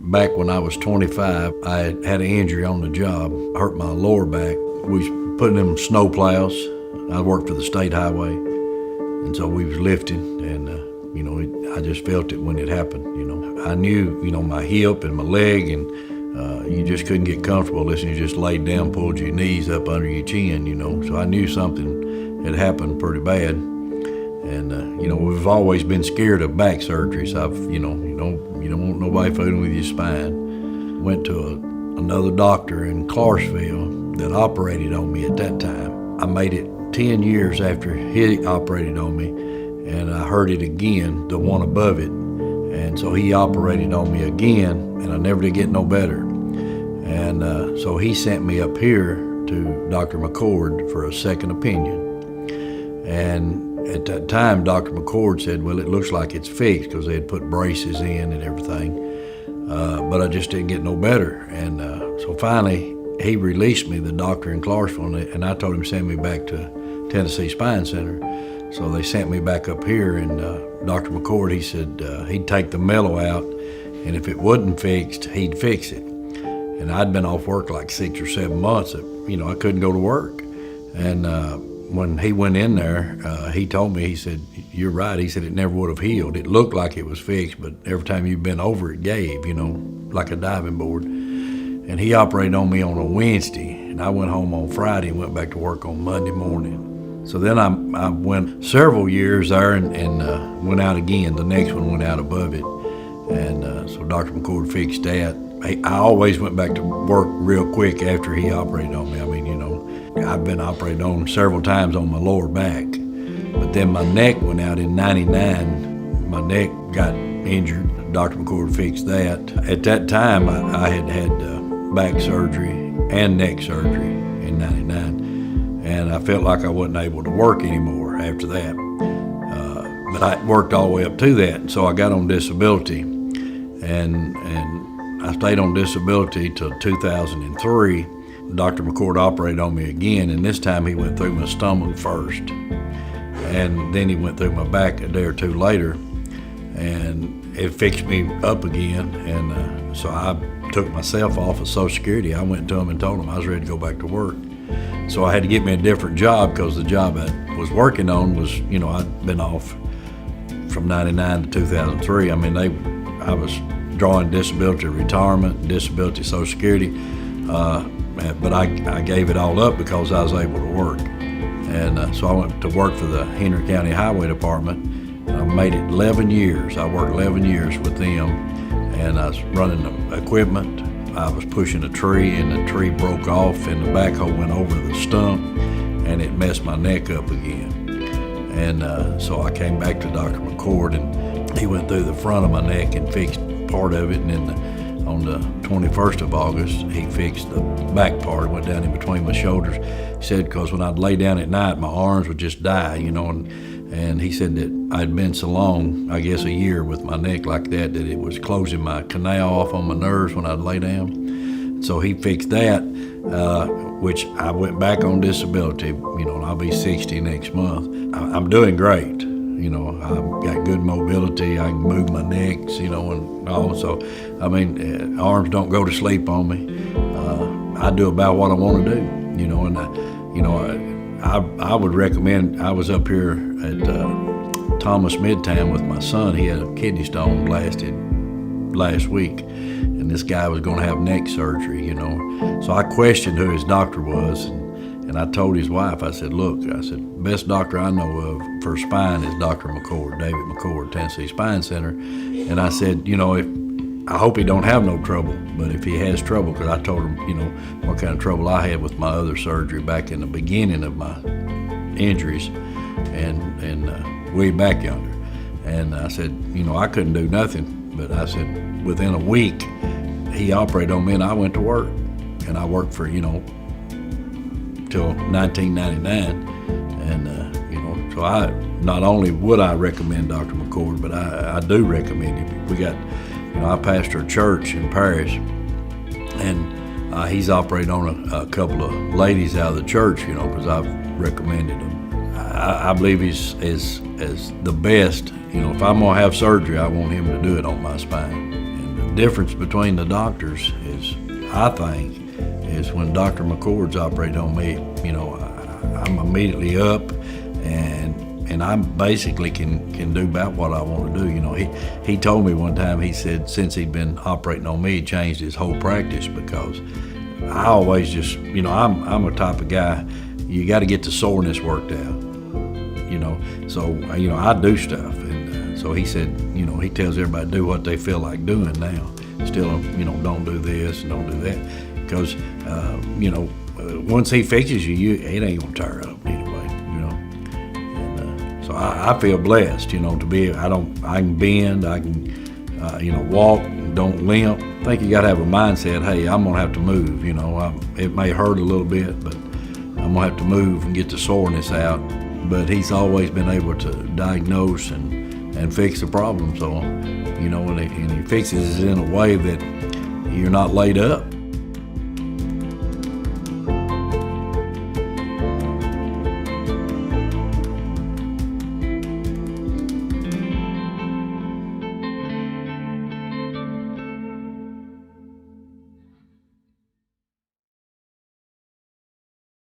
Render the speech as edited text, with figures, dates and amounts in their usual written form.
Back when I was 25, I had an injury on the job, hurt my lower back. We was putting them snow plows. I worked for the state highway, and so we was lifting, and I just felt it when it happened. I knew, my hip and my leg, and you just couldn't get comfortable unless you just laid down, pulled your knees up under your chin. So I knew something had happened pretty bad. And, we've always been scared of back surgeries. You don't want nobody fooling with your spine. Went to another doctor in Clarksville that operated on me at that time. I made it 10 years after he operated on me, and I hurt it again, the one above it. And so he operated on me again, and I never did get no better. And so he sent me up here to Dr. McCord for a second opinion. And at that time, Dr. McCord said, well, it looks like it's fixed because they had put braces in and everything. But I just didn't get no better. And so finally, he released me, the doctor in Clarksville, and I told him to send me back to Tennessee Spine Center. So they sent me back up here, and Dr. McCord, he said he'd take the mellow out, and if it wasn't fixed, he'd fix it. And I'd been off work like 6 or 7 months. I couldn't go to work. And when he went in there, he told me, he said, you're right. He said it never would have healed. It looked like it was fixed, but every time you bent over, it gave, like a diving board. And he operated on me on a Wednesday, and I went home on Friday and went back to work on Monday morning. So then I went several years there and went out again. The next one went out above it. And so Dr. McCord fixed that. I always went back to work real quick after he operated on me. I've been operated on several times on my lower back. But then my neck went out in '99. My neck got injured. Dr. McCord fixed that. At that time, I had back surgery and neck surgery in '99. And I felt like I wasn't able to work anymore after that. But I worked all the way up to that. So I got on disability. And I stayed on disability till 2003. Dr. McCord operated on me again, and this time he went through my stomach first. And then he went through my back a day or two later, and it fixed me up again. And so I took myself off of Social Security. I went to him and told him I was ready to go back to work. So I had to get me a different job because the job I was working on was, I'd been off from '99 to 2003. I was drawing disability retirement, disability Social Security, but I gave it all up because I was able to work. And so I went to work for the Henry County Highway Department. And I made it 11 years. I worked 11 years with them, and I was running the equipment. I was pushing a tree, and the tree broke off, and the backhoe went over the stump, and it messed my neck up again. And so I came back to Dr. McCord, and he went through the front of my neck and fixed part of it, and then on the 21st of August, he fixed the back part. It went down in between my shoulders. He said, because when I'd lay down at night, my arms would just die, and he said that I'd been so long, I guess a year with my neck like that it was closing my canal off on my nerves when I'd lay down. So he fixed that, which I went back on disability, and I'll be 60 next month. I'm doing great. I've got good mobility. I can move my necks, and all. So, arms don't go to sleep on me. I do about what I want to do, and I would recommend. I was up here at Thomas Midtown with my son. He had a kidney stone blasted last week, and this guy was going to have neck surgery, So I questioned who his doctor was. And I told his wife, I said, best doctor I know of for spine is Dr. McCord, David McCord, Tennessee Spine Center. And I said, I hope he don't have no trouble, but if he has trouble, because I told him, what kind of trouble I had with my other surgery back in the beginning of my injuries and way back yonder. And I said, I couldn't do nothing, but I said, within a week, he operated on me and I went to work. And I worked for, till 1999, and so I not only would I recommend Dr. McCord, but I do recommend him. We got, I pastor a church in Paris, and he's operated on a couple of ladies out of the church, because I've recommended him. I believe he's as the best. If I'm gonna have surgery, I want him to do it on my spine and difference between the doctors is, I think, is when Dr. McCord's operated on me, you know, I'm immediately up, and I basically can do about what I want to do. You know, he told me one time, he said since he'd been operating on me, he changed his whole practice, because I always just, you know, I'm a type of guy, you got to get the soreness worked out, you know. So, you know, I do stuff, and so he said, you know, he tells everybody to do what they feel like doing now. Still, you know, don't do this, don't do that, because, you know, once he fixes you, it ain't gonna tear up anyway, you know. And so I feel blessed, you know, to be. I can bend, I can, you know, walk, don't limp. I think you gotta have a mindset. Hey, I'm gonna have to move. You know, it may hurt a little bit, but I'm gonna have to move and get the soreness out. But he's always been able to diagnose and fix the problem. So, you know, and he fixes it in a way that you're not laid up.